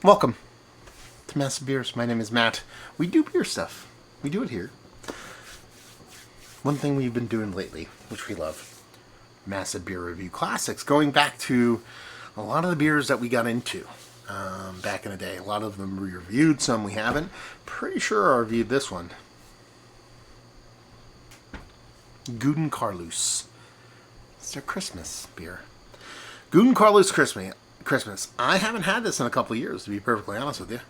Welcome to Massive Beers. My name is Matt. We do beer stuff. We do it here. One thing we've been doing lately, which we love, Massive Beer Review Classics, going back to a lot of the beers that we got into back in the day. A lot of them we reviewed, some we haven't. Pretty sure I reviewed this one. Gouden Carolus. It's their Christmas beer. Gouden Carolus Christmas. I haven't had this in a couple of years, to be perfectly honest with you.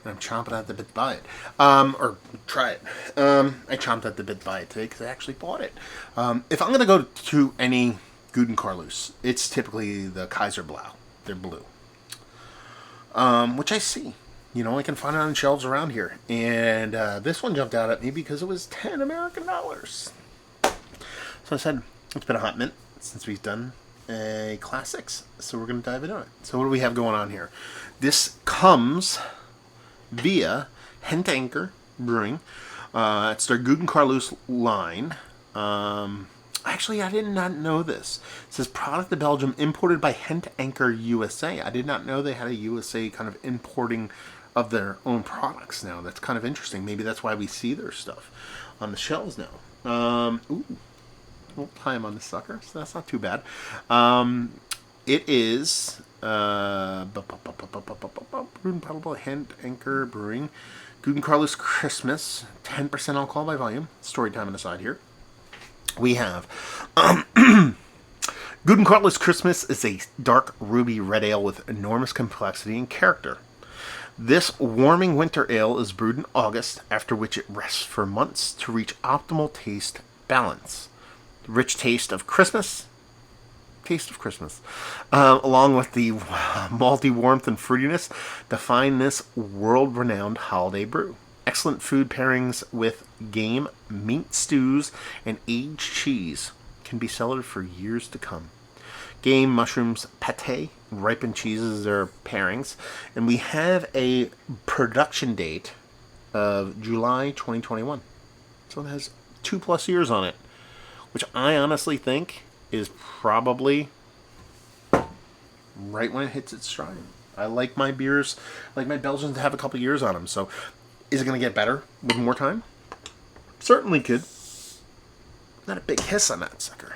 And I'm chomping at the bit to buy it. Or try it. I chomped at the bit to buy it today because I actually bought it. If I'm going to go to any Gouden Carolus, it's typically the Kaiser Blau. They're blue. Which I see. You know, I can find it on shelves around here. And this one jumped out at me because it was $10 American. So I said, it's been a hot minute since we've done a classics, so we're going to dive into it. So what do we have going on here? This comes via Anker Brewing. It's their Gouden Carolus line. Actually, I did not know this. It says product of Belgium imported by Anker USA. I did not know they had a USA kind of importing of their own products now. That's kind of interesting. Maybe that's why we see their stuff on the shelves now. Ooh. Little time on this sucker, so that's not too bad. It is Anker Brewing Gouden Carolus Christmas, 10% alcohol by volume. Story time on the side here. We have Gouden Carolus Christmas is a dark ruby red ale with enormous complexity and character. This warming winter ale is brewed in August, after which it rests for months to reach optimal taste balance. Rich taste of Christmas, along with the malty warmth and fruitiness, define this world-renowned holiday brew. Excellent food pairings with game, meat stews, and aged cheese can be cellared for years to come. Game, mushrooms, pate, ripened cheeses are pairings, and we have a production date of July 2021. So it has 2+ years on it, which I honestly think is probably right when it hits its stride. I like my beers, like my Belgians, to have a couple years on them. So, is it going to get better with more time? Certainly could. Not a big hiss on that sucker.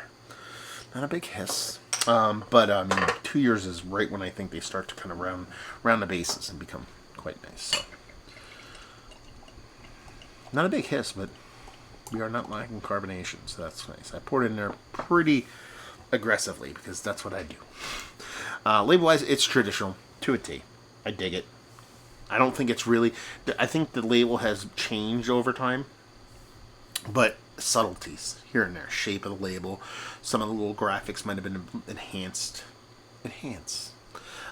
Not a big hiss. But I mean, 2 years is right when I think they start to kind of round the bases and become quite nice. So, not a big hiss, but we are not lacking carbonation, so that's nice. I poured it in there pretty aggressively because that's what I do. Label-wise, it's traditional to a T. I dig it. I don't think it's really... I think the label has changed over time, but subtleties here and there. Shape of the label. Some of the little graphics might have been enhanced. But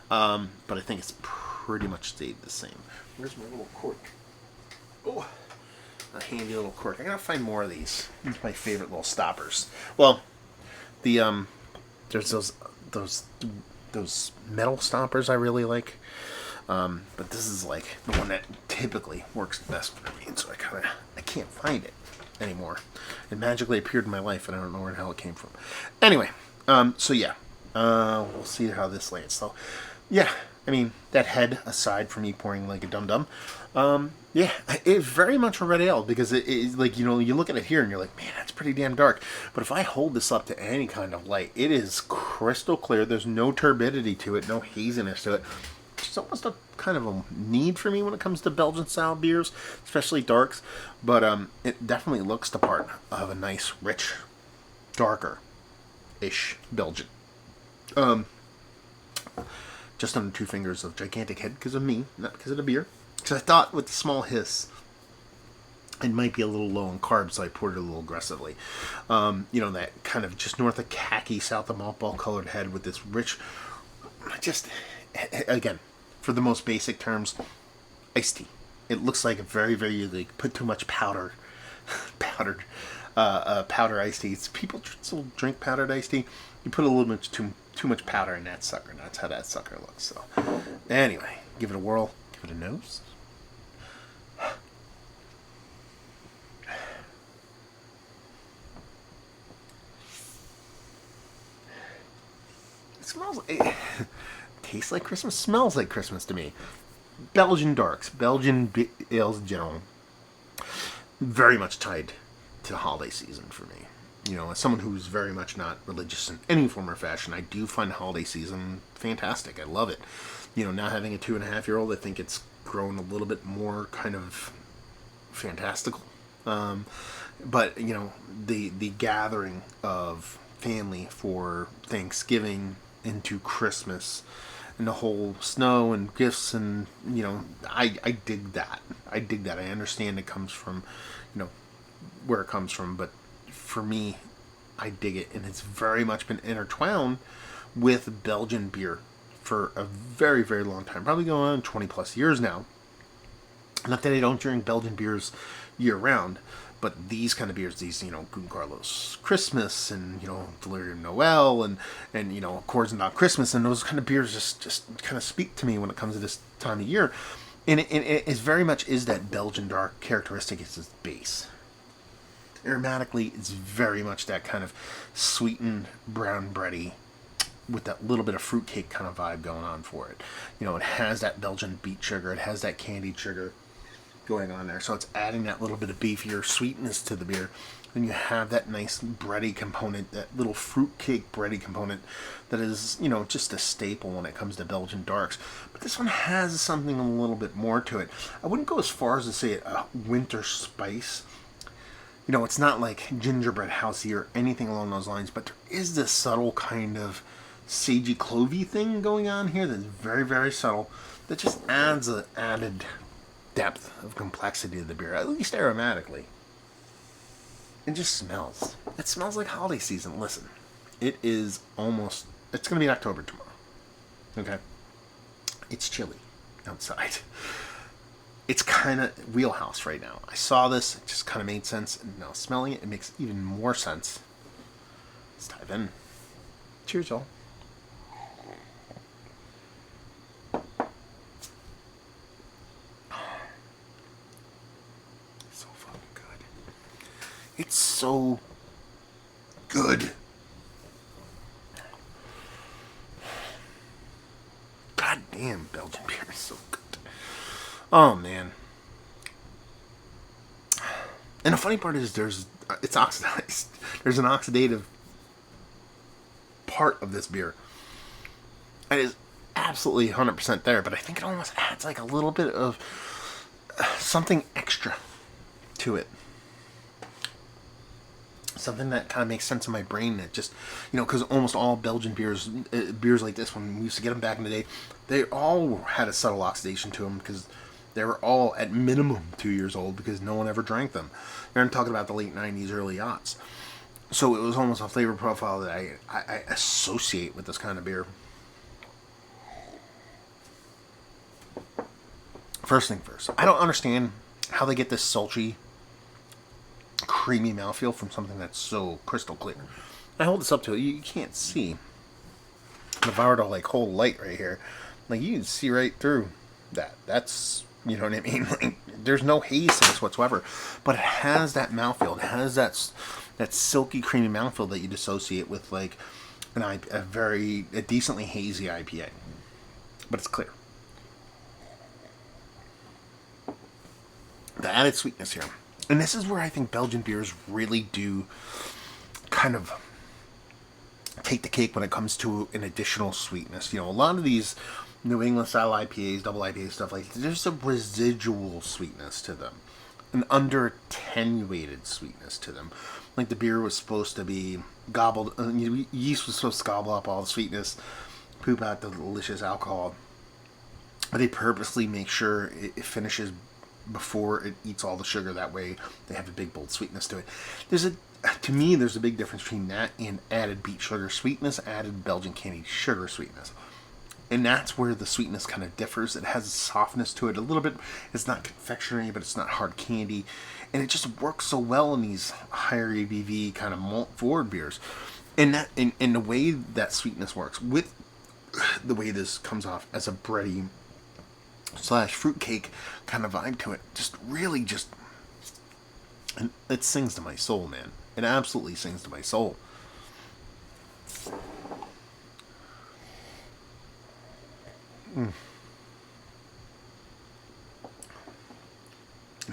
I think it's pretty much stayed the same. Where's my little cork? Oh, a handy little cork. I gotta find more of these. These are my favorite little stoppers. Well, the there's those metal stoppers I really like. But this is like the one that typically works best for me, and so I can't find it anymore. It magically appeared in my life, and I don't know where the hell it came from. Anyway, so yeah, we'll see how this lands. So, yeah, I mean, that head aside from me pouring like a dum-dum, yeah, it's very much a red ale because it like, you know, you look at it here and you're like, man, that's pretty damn dark. But if I hold this up to any kind of light, it is crystal clear. There's no turbidity to it, no haziness to it. It's almost a kind of a need for me when it comes to Belgian style beers, especially darks. But it definitely looks the part of a nice, rich, darker-ish Belgian. Just under 2 fingers of gigantic head because of me, not because of the beer. Because I thought with the small hiss, it might be a little low in carbs, so I poured it a little aggressively. You know, that kind of just north of khaki, south of malt ball colored head with this rich, just, again, for the most basic terms, iced tea. It looks like a very, very, like, put too much powdered iced tea. People still drink powdered iced tea. You put a little bit too much powder in that sucker, and that's how that sucker looks. So, anyway, give it a whirl, give it a nose. It smells like, tastes like Christmas, smells like Christmas to me. Belgian darks, ales in general, very much tied to the holiday season for me. You know, as someone who's very much not religious in any form or fashion, I do find the holiday season fantastic. I love it. You know, now having a 2.5-year-old, I think it's grown a little bit more kind of fantastical. But you know, the gathering of family for Thanksgiving into Christmas and the whole snow and gifts, and you know, I dig that. I dig that. I understand it comes from, you know, where it comes from, but for me, I dig it, and it's very much been intertwined with Belgian beer for a very, very long time, probably going on 20 plus years now. Not that I don't drink Belgian beers year round, but these kind of beers, these, you know, Carolus Christmas and, you know, Delirium Noel and you know, Accords and Not Christmas, and those kind of beers just kind of speak to me when it comes to this time of year. And it is very much is that Belgian dark characteristic is its base. Aromatically, it's very much that kind of sweetened brown bready with that little bit of fruitcake kind of vibe going on for it. You know, it has that Belgian beet sugar, it has that candied sugar going on there, so it's adding that little bit of beefier sweetness to the beer. Then you have that nice bready component, that little fruitcake bready component that is, you know, just a staple when it comes to Belgian darks. But this one has something a little bit more to it. I wouldn't go as far as to say a winter spice. You know, it's not like gingerbread housey or anything along those lines, but there is this subtle kind of sagey clovey thing going on here that's very, very subtle, that just adds an added depth of complexity to the beer, at least aromatically. It just smells. It smells like holiday season. Listen, it is almost, it's going to be October tomorrow. Okay? It's chilly outside. It's kind of wheelhouse right now. I saw this, it just kind of made sense, and now smelling it, it makes even more sense. Let's dive in. Cheers, y'all. So fucking good. It's so good. God damn, Belgian beer is so good. Oh man. And the funny part is it's oxidized. There's an oxidative part of this beer. It is absolutely 100% there, but I think it almost adds like a little bit of something extra to it. Something that kind of makes sense in my brain that just, you know, because almost all Belgian beers like this, when we used to get them back in the day, they all had a subtle oxidation to them because they were all at minimum 2 years old because no one ever drank them. And I'm talking about the late 90s, early aughts. So it was almost a flavor profile that I associate with this kind of beer. First thing first, I don't understand how they get this sultry, creamy mouthfeel from something that's so crystal clear. I hold this up to it, you can't see. If I were to like hold light right here, like you can see right through that. That's, you know what I mean? Like, there's no haze to this whatsoever, but it has that mouthfeel. It has that silky, creamy mouthfeel that you'd associate with like a decently hazy IPA, but it's clear. The added sweetness here, and this is where I think Belgian beers really do kind of take the cake when it comes to an additional sweetness. You know, a lot of these New England style IPAs, double IPAs, stuff like that, there's a residual sweetness to them, an under attenuated sweetness to them. Like the beer was supposed to be gobbled, yeast was supposed to gobble up all the sweetness, poop out the delicious alcohol. But they purposely make sure it finishes before it eats all the sugar. That way they have a big bold sweetness to it. To me, there's a big difference between that and added beet sugar sweetness, added Belgian candied sugar sweetness. And that's where the sweetness kind of differs. It has a softness to it a little bit. It's not confectionery, but it's not hard candy. And it just works so well in these higher ABV kind of malt forward beers. And the way that sweetness works with the way this comes off as a bready / fruitcake kind of vibe to it, and it sings to my soul, man. It absolutely sings to my soul.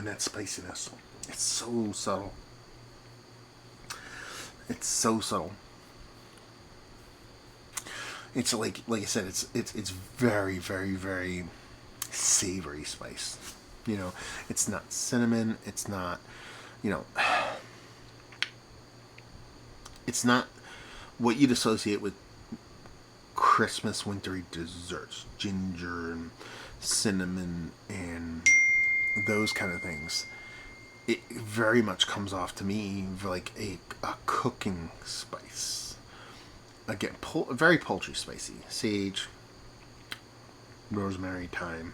and that spiciness. It's so subtle. It's so subtle. It's like I said, it's very, very, very savory spice. You know, it's not cinnamon. It's not, you know, it's not what you'd associate with Christmas wintry desserts, ginger and cinnamon and those kind of things. It very much comes off to me like a cooking spice. Again, very poultry spicy. Sage, rosemary, thyme.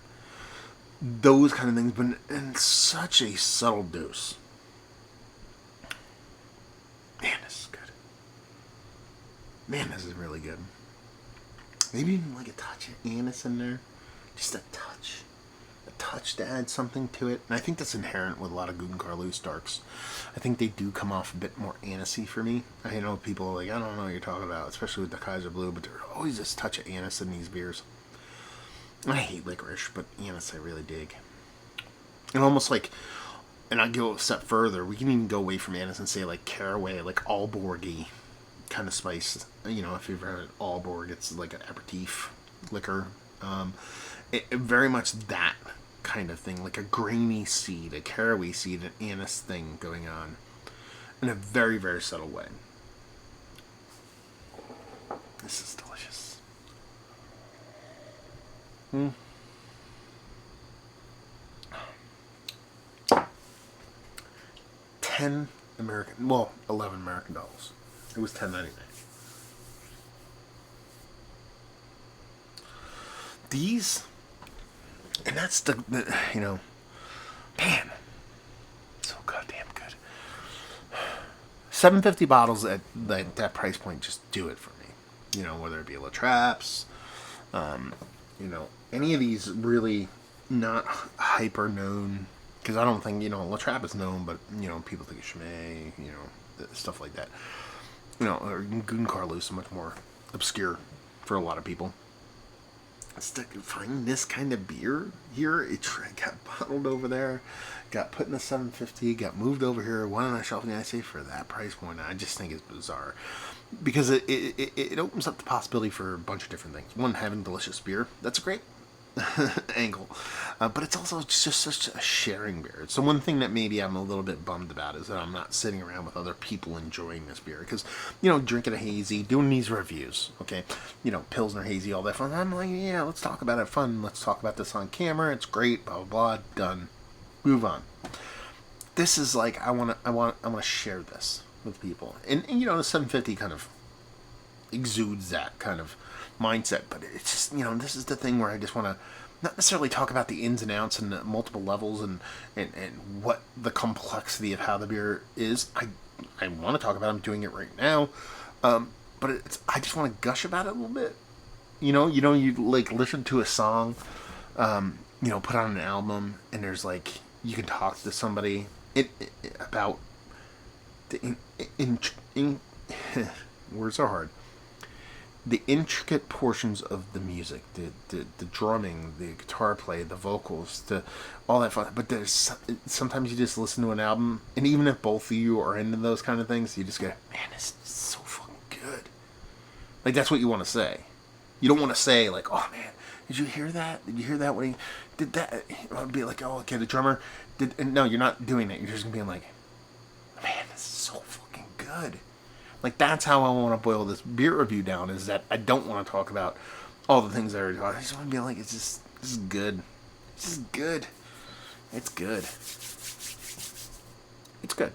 Those kind of things, but in such a subtle dose. Man, this is good. Man, this is really good. Maybe even like a touch of anise in there. Just a touch. A touch to add something to it. And I think that's inherent with a lot of Gouden Carolus darks. I think they do come off a bit more anisey for me. I know people are like, I don't know what you're talking about, especially with the Kaiser Blue, but there's always this touch of anise in these beers. I hate licorice, but anise I really dig. And almost like, and I'll go a step further, we can even go away from anise and say like caraway, like Aalborg-y kind of spice. You know, if you've heard Aalborg, it's like an aperitif liquor. It very much that kind of thing, like a grainy seed, a caraway seed, an anise thing going on in a very, very subtle way. This is delicious. 10 American, well, 11 American dollars. It was $10.99. These, and that's the you know, man, so goddamn good. $7.50 bottles at that price point just do it for me. You know, whether it be La Trappes, you know, any of these really not hyper known, because I don't think, you know, La Trappe is known, but, you know, people think of Chimay, you know, stuff like that. You know, or Gouden Carolus is much more obscure for a lot of people. Finding this kind of beer here, it got bottled over there, got put in the 750, got moved over here, went on a shelf in the United States for that price point. I just think it's bizarre because it opens up the possibility for a bunch of different things. One, having delicious beer, that's a great angle, but it's also just such a sharing beer. So one thing that maybe I'm a little bit bummed about is that I'm not sitting around with other people enjoying this beer, because, you know, drinking a hazy, doing these reviews, okay, you know, Pilsner hazy, all that fun, I'm like, yeah, let's talk about it fun, let's talk about this on camera, it's great, blah blah blah, done, move on. This is like, I want to share this with people, and you know, the 750 kind of exudes that kind of mindset, but it's just, you know, this is the thing where I just want to not necessarily talk about the ins and outs and the multiple levels and what the complexity of how the beer is. I want to talk about it. I'm doing it right now, but I just want to gush about it a little bit. You like listen to a song, you know, put on an album, and there's like, you can talk to somebody about the words are hard. The intricate portions of the music, the drumming, the guitar play, the vocals, all that fun. But there's sometimes you just listen to an album, and even if both of you are into those kind of things, you just go, man, this is so fucking good. Like, that's what you want to say. You don't want to say, like, oh man, did you hear that? Did you hear that when he did that? I'd be like, oh, okay, the drummer did. And no, you're not doing that. You're just gonna be like, man, this is so fucking good. Like, that's how I want to boil this beer review down, is that I don't want to talk about all the things that are, I just want to be like, this is good. This is good. It's good. It's good.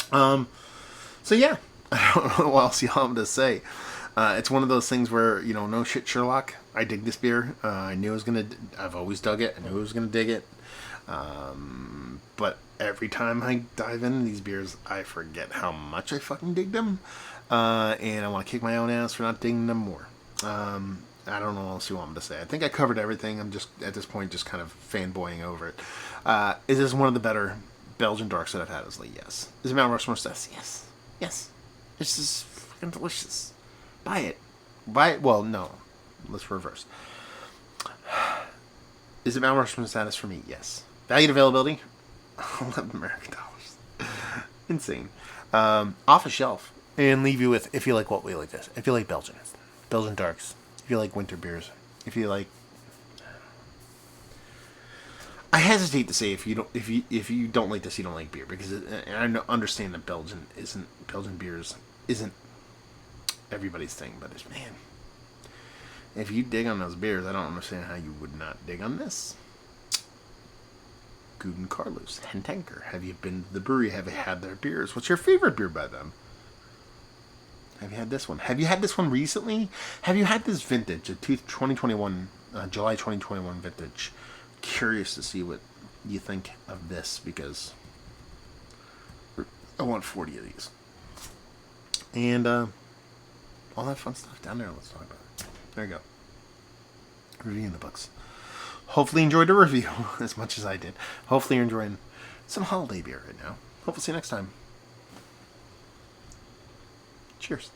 So yeah, I don't know what else y'all have to say. It's one of those things where, you know, no shit Sherlock. I dig this beer. I knew I was going to, I've always dug it. I knew I was going to dig it. But every time I dive into these beers, I forget how much I fucking dig them. And I want to kick my own ass for not digging them more. I don't know what else you want me to say. I think I covered everything. I'm just, at this point, just kind of fanboying over it. Is this one of the better Belgian darks that I've had? Is like, yes. Is it Mount Rushmore status? Yes. Yes. It's just fucking delicious. Buy it. Buy it. Well, no. Let's reverse. Is it Mount Rushmore status for me? Yes. Value and availability? $11 American dollars. Insane. Off a shelf. And leave you with, if you like what we like this. If you like Belgian darks. If you like winter beers. If you like... I hesitate to say if you don't like this, you don't like beer, because I understand that Belgian beers isn't everybody's thing, but it's, man, if you dig on those beers, I don't understand how you would not dig on this. Gouden, Carolus, and Anker. Have you been to the brewery? Have you had their beers? What's your favorite beer by them? Have you had this one? Have you had this one recently? Have you had this vintage, a 2021, July 2021 vintage? Curious to see what you think of this, because I want 40 of these. And all that fun stuff down there. Let's talk about it. There you go. Reviewing the books. Hopefully you enjoyed the review as much as I did. Hopefully you're enjoying some holiday beer right now. Hope we'll see you next time. Cheers.